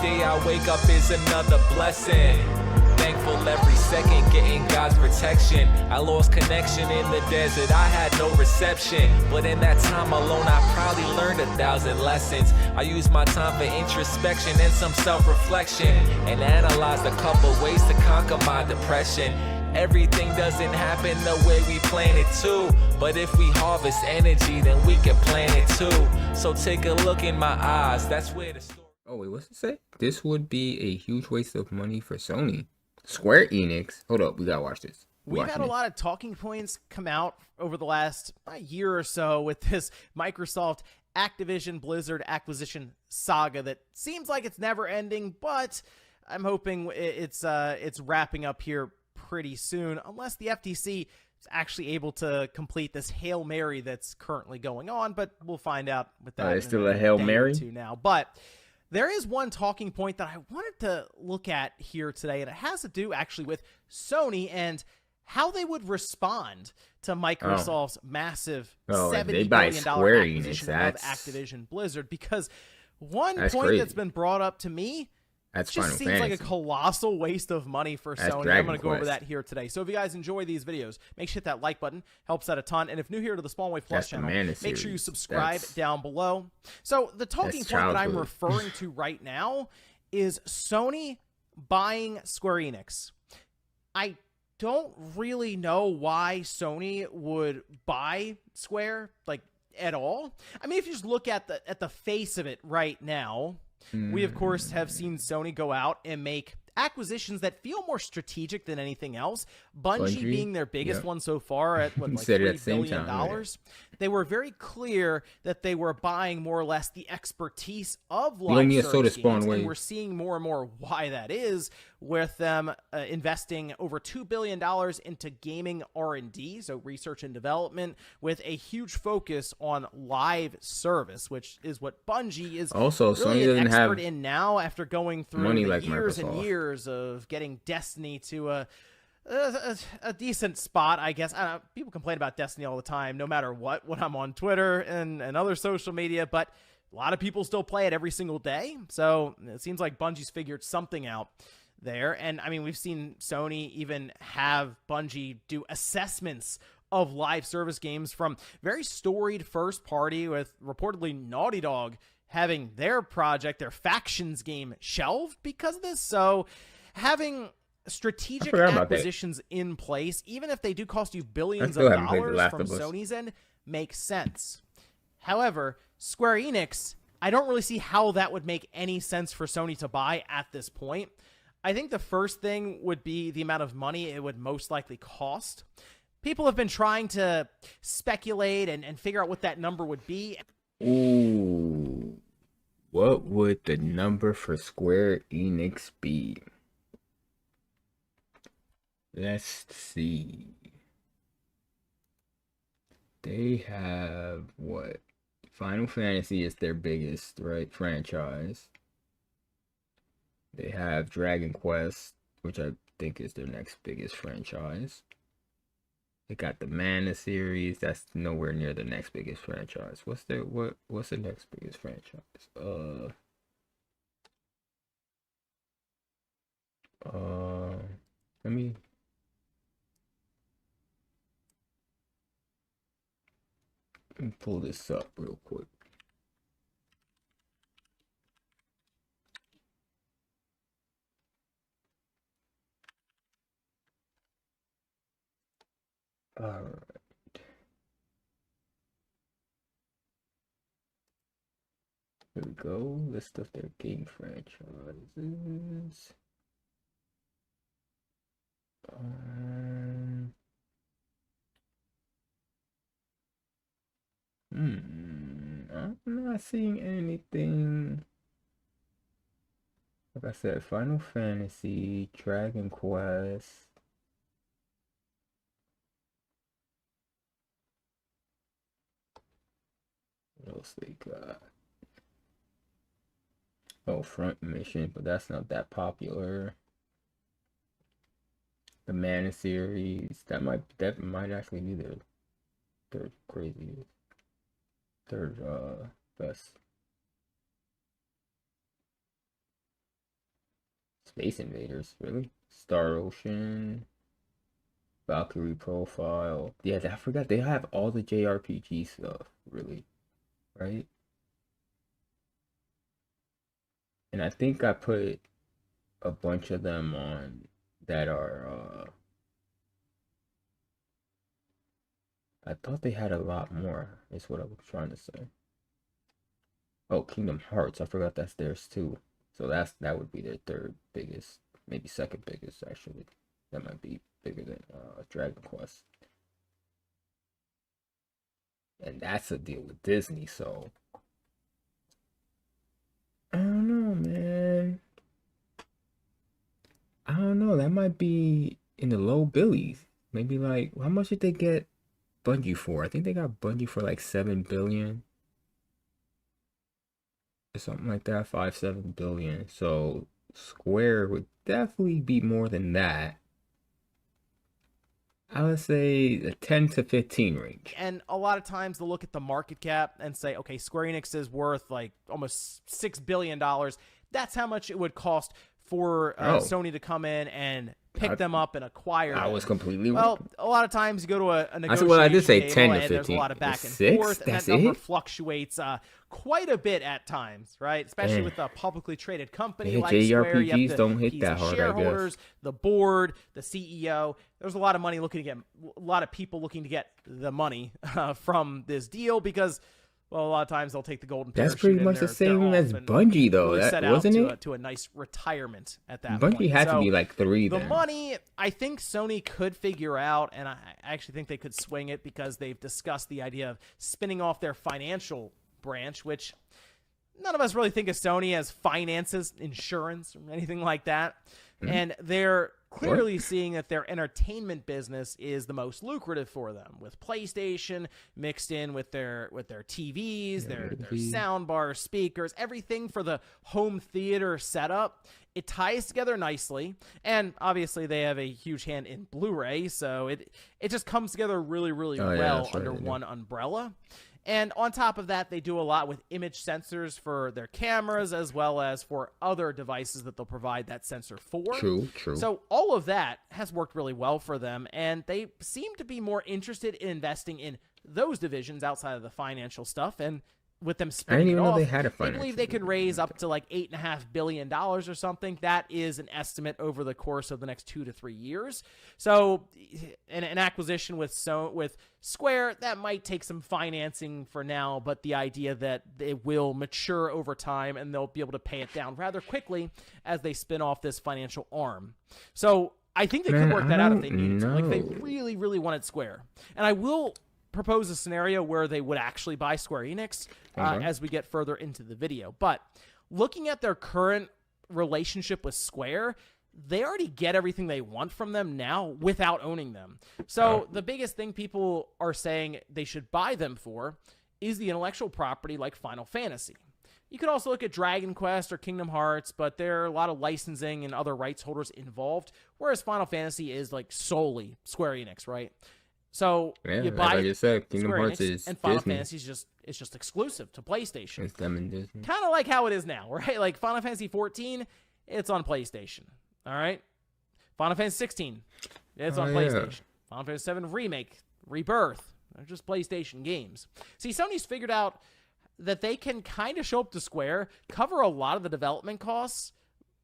day I wake up is another blessing. Thankful every second, getting God's protection. I lost connection in the desert, I had no reception. But in that time alone, I probably learned 1,000 lessons. I used my time for introspection and some self-reflection, and analyzed a couple ways to conquer my depression. Everything doesn't happen the way we plan it to, but if we harvest energy, then we can plan it too. So take a look in my eyes, that's where the story... Oh wait, what's it say? This would be a huge waste of money for Sony. Square Enix. Hold up, we gotta watch this. We've had a lot of talking points come out over the last year or so with this Microsoft Activision Blizzard acquisition saga that seems like it's never ending, but I'm hoping it's wrapping up here pretty soon, unless the FTC is actually able to complete this Hail Mary that's currently going on, but we'll find out with that. It's still a Hail Mary now, but there is one talking point that I wanted to look at here today, and it has to do actually with Sony and how they would respond to Microsoft's massive $70 billion acquisition of Activision Blizzard. Because one point that's been brought up to me, just seems like a colossal waste of money for Sony. I'm going to go over that here today. So if you guys enjoy these videos, make sure you hit that like button. Helps out a ton. And if new here to the Spawn Wave Plus channel, make sure you subscribe down below. So the talking point that I'm referring to right now is Sony buying Square Enix. I don't really know why Sony would buy Square, like, at all. I mean, if you just look at the face of it right now, we, of course, have seen Sony go out and make acquisitions that feel more strategic than anything else. Bungie being their biggest one so far at, what, like $3 billion. They were very clear that they were buying more or less the expertise of live service games, and we're seeing more and more why that is, with them investing over $2 billion into gaming R&D, so research and development, with a huge focus on live service, which is what Bungie is also really an expert in now, after going through the years and years of getting Destiny to a decent spot, I guess. People complain about Destiny all the time, no matter what, when I'm on Twitter and other social media, but a lot of people still play it every single day, so it seems like Bungie's figured something out there. And I mean, we've seen Sony even have Bungie do assessments of live service games from very storied first party, with reportedly Naughty Dog having their project, their Factions game, shelved because of this. So having strategic acquisitions in place, even if they do cost you billions of dollars from Sony's end, makes sense. However, Square Enix, I don't really see how that would make any sense for Sony to buy at this point. I think the first thing would be the amount of money it would most likely cost. People have been trying to speculate and figure out what that number would be. Ooh, what would the number for Square Enix be? Let's see. They have what? Final Fantasy is their biggest, right, franchise. They have Dragon Quest, which I think is their next biggest franchise. They got the Mana series. That's nowhere near the next biggest franchise. What's the next biggest franchise? Let me pull this up real quick. All right. Here we go. List of their game franchises. I'm not seeing anything. Like I said, Final Fantasy, Dragon Quest. What else they got? Oh, Front Mission, but that's not that popular. The Mana series, that might actually be their third best. Space Invaders, really? Star Ocean, Valkyrie Profile. Yeah, I forgot they have all the JRPG stuff, really, right? And I think I put a bunch of them on that are I thought they had a lot more, is what I was trying to say. Oh, Kingdom Hearts, I forgot that's theirs too. So that would be their third biggest, maybe second biggest actually. That might be bigger than Dragon Quest. And that's a deal with Disney, so I don't know, man. I don't know. That might be in the low billies. Maybe like how much did they get Bungie for? I think they got Bungie for like 7 billion or something like that, 5-7 billion. So Square would definitely be more than that. I would say the 10 to 15 range. And a lot of times they'll look at the market cap and say, okay, Square Enix is worth like almost $6 billion. That's how much it would cost for Sony to come in and pick them up and acquire them. I was completely wrong. Well, a lot of times you go to a negotiation I did say 10 to 15. There's a lot of back and 6? forth, and that number fluctuates quite a bit at times, right? Especially with a publicly traded company like Square. You have don't hit that hard, shareholders, the board, the CEO. There's a lot of money a lot of people looking to get the money from this deal because, well, a lot of times they'll take the golden parachute. That's pretty much the same as Bungie, though. Really that wasn't it? To a nice retirement at that point. Bungie had to be like 3 then. The money, I think Sony could figure out, and I actually think they could swing it because they've discussed the idea of spinning off their financial branch, which none of us really think of Sony as finances, insurance, or anything like that. And they're clearly seeing that their entertainment business is the most lucrative for them, with PlayStation mixed in with their TVs, their sound bars, speakers, everything for the home theater setup. It ties together nicely, and obviously they have a huge hand in Blu-ray, so it just comes together really, really well under one umbrella. And on top of that, they do a lot with image sensors for their cameras as well as for other devices that they'll provide that sensor for. True. So all of that has worked really well for them, and they seem to be more interested in investing in those divisions outside of the financial stuff. And with them spinning it off, they believe they could raise up to like $8.5 billion or something. That is an estimate over the course of the next 2 to 3 years. So an acquisition with Square, that might take some financing for now, but the idea that it will mature over time and they'll be able to pay it down rather quickly as they spin off this financial arm. So I think they could work that out if they needed to. Like, they really, really wanted Square. And I will propose a scenario where they would actually buy Square Enix as we get further into the video. But looking at their current relationship with Square, they already get everything they want from them now without owning them. So the biggest thing people are saying they should buy them for is the intellectual property like Final Fantasy. You could also look at Dragon Quest or Kingdom Hearts, but there are a lot of licensing and other rights holders involved, whereas Final Fantasy is like solely Square Enix, right? So you buy like you said, Kingdom Square Hearts Enix, is and Final Disney. Fantasy is just exclusive to PlayStation. It's them and Disney. Kind of like how it is now, right? Like Final Fantasy 14, it's on PlayStation. All right. Final Fantasy 16, it's on PlayStation. Final Fantasy 7 Remake, Rebirth, they're just PlayStation games. See, Sony's figured out that they can kind of show up to Square, cover a lot of the development costs,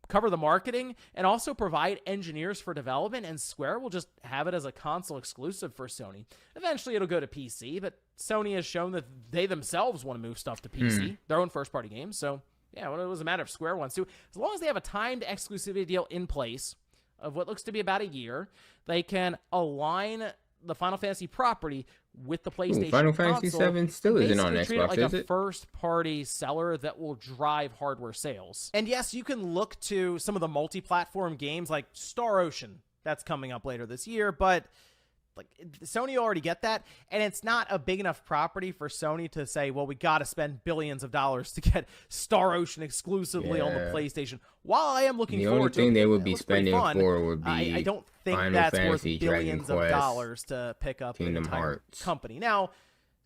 cover the marketing, and also provide engineers for development, and Square will just have it as a console exclusive for Sony. Eventually, it'll go to PC, but Sony has shown that they themselves want to move stuff to PC, their own first-party games, so yeah, well, it doesn't matter if Square wants to. As long as they have a timed exclusivity deal in place of what looks to be about a year, they can align the Final Fantasy property with the PlayStation Final console. Fantasy 7 still isn't on Treat Xbox, it like is a it? first-party seller that will drive hardware sales. And yes, you can look to some of the multi-platform games like Star Ocean. That's coming up later this year, but like Sony already get that, and it's not a big enough property for Sony to say, well, we got to spend billions of dollars to get Star Ocean exclusively on the PlayStation. While I am looking forward to it, the only thing they would be spending for would be I don't think Final that's Fantasy, worth billions Dragon of Quest, dollars to pick up Kingdom an entire Hearts. company. Now,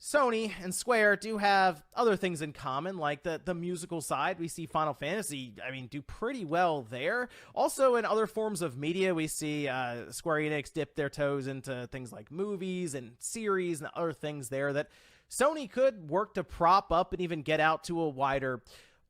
Sony and Square do have other things in common, like the musical side. We see Final Fantasy, do pretty well there. Also, in other forms of media, we see Square Enix dip their toes into things like movies and series and other things there that Sony could work to prop up and even get out to a wider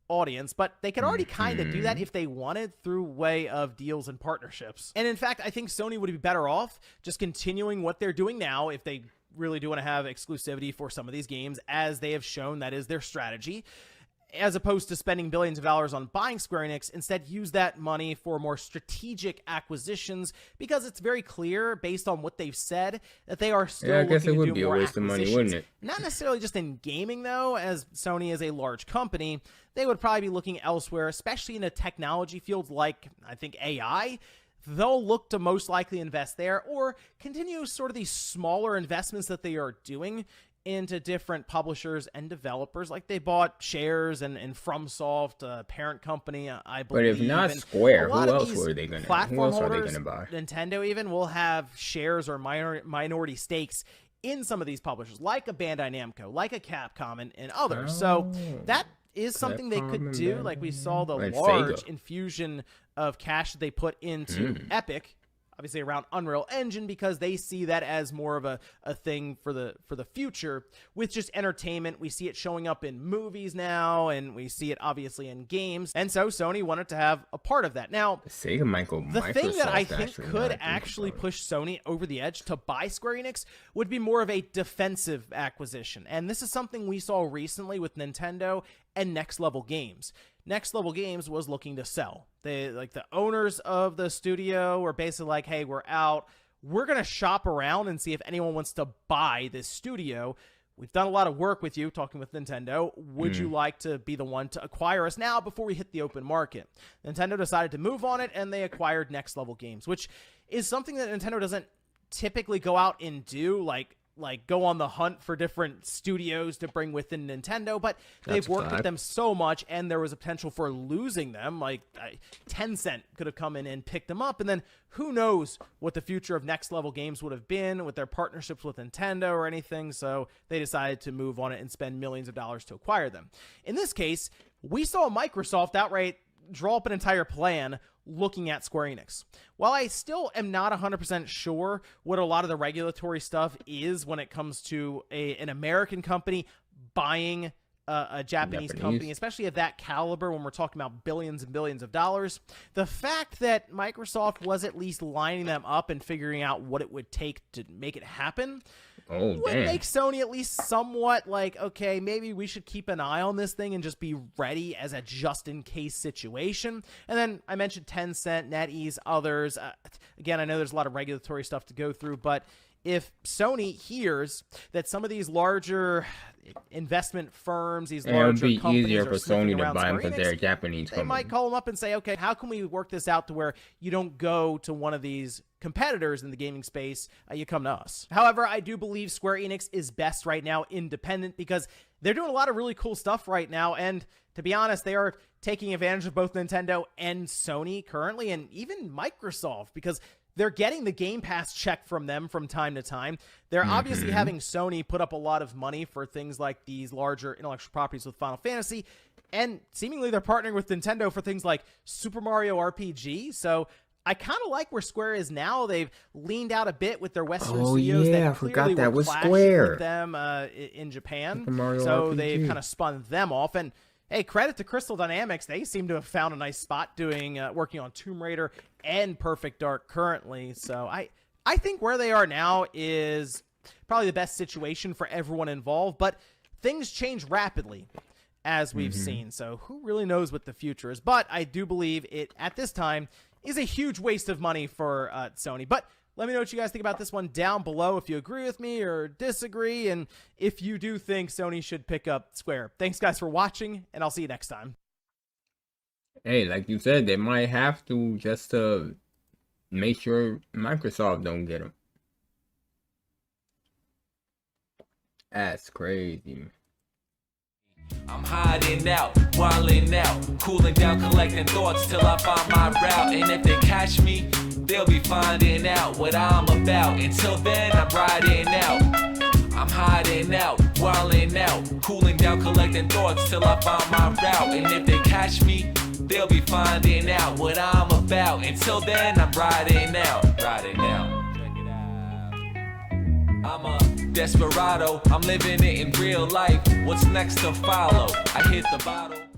audience, but they could already kind of do that if they wanted through way of deals and partnerships. And in fact, I think Sony would be better off just continuing what they're doing now if they really do want to have exclusivity for some of these games, as they have shown that is their strategy, as opposed to spending billions of dollars on buying Square Enix. Instead, use that money for more strategic acquisitions, because it's very clear, based on what they've said, that they are still looking to do more acquisitions. A money, wouldn't it? Not necessarily just in gaming, though, as Sony is a large company. They would probably be looking elsewhere, especially in a technology field like, I think, AI. They'll look to most likely invest there, or continue sort of these smaller investments that they are doing into different publishers and developers. Like they bought shares in FromSoft, parent company, I believe. But if not Square, who else are they going to buy? Nintendo even will have shares or minority stakes in some of these publishers, like a Bandai Namco, like a Capcom, and others. So that is something they could do. Like we saw the large infusion of cash that they put into Epic, obviously around Unreal Engine, because they see that as more of a thing for the future with just entertainment. We see it showing up in movies now, and we see it obviously in games. And so Sony wanted to have a part of that. Now, the thing that I think could actually push Sony over the edge to buy Square Enix would be more of a defensive acquisition. And this is something we saw recently with Nintendo and Next Level Games. Next Level Games was looking to sell. They, like, the owners of the studio were basically like, hey, we're out. We're going to shop around and see if anyone wants to buy this studio. We've done a lot of work with you, talking with Nintendo. Would you like to be the one to acquire us now before we hit the open market? Nintendo decided to move on it, and they acquired Next Level Games, which is something that Nintendo doesn't typically go out and do, like go on the hunt for different studios to bring within Nintendo, but they've worked with them so much, and there was a potential for losing them. Like Tencent could have come in and picked them up, and then who knows what the future of Next Level Games would have been with their partnerships with Nintendo or anything. So they decided to move on it and spend millions of dollars to acquire them. In this case, we saw Microsoft outright draw up an entire plan looking at Square Enix. While I still am not 100% sure what a lot of the regulatory stuff is when it comes to an American company buying a Japanese company, especially at that caliber when we're talking about billions and billions of dollars, the fact that Microsoft was at least lining them up and figuring out what it would take to make it happen would make Sony at least somewhat like, okay, maybe we should keep an eye on this thing and just be ready as a just-in-case situation. And then I mentioned Tencent, NetEase, others. Again, I know there's a lot of regulatory stuff to go through, but if Sony hears that some of these larger investment firms, these larger companies, it'll be easier for Sony to buy them because they're Japanese company. They might call them up and say, okay, how can we work this out to where you don't go to one of these competitors in the gaming space, you come to us. However, I do believe Square Enix is best right now independent, because they're doing a lot of really cool stuff right now, and to be honest, they are taking advantage of both Nintendo and Sony currently, and even Microsoft, because they're getting the Game Pass check from them from time to time. They're obviously having Sony put up a lot of money for things like these larger intellectual properties with Final Fantasy, and seemingly they're partnering with Nintendo for things like Super Mario RPG. So I kind of like where Square is now. They've leaned out a bit with their Western studios. I forgot that was Square with them in Japan. So they've kind of spun them off. And hey, credit to Crystal Dynamics. They seem to have found a nice spot doing working on Tomb Raider and Perfect Dark currently. So I think where they are now is probably the best situation for everyone involved. But things change rapidly, as we've seen. So who really knows what the future is? But I do believe it, at this time, is a huge waste of money for Sony. But let me know what you guys think about this one down below, if you agree with me or disagree, and if you do think Sony should pick up Square. Thanks, guys, for watching, and I'll see you next time. Hey, like you said, they might have to just to make sure Microsoft don't get them. That's crazy. I'm hiding out, wilding out, cooling down, collecting thoughts till I find my route. And if they catch me, they'll be finding out what I'm about. Until then, I'm riding out. I'm hiding out, wilding out, cooling down, collecting thoughts till I find my route. And if they catch me, they'll be finding out what I'm about. Until then, I'm riding out. Check it out. I'm a desperado, I'm living it in real life. What's next to follow? I hit the bottle.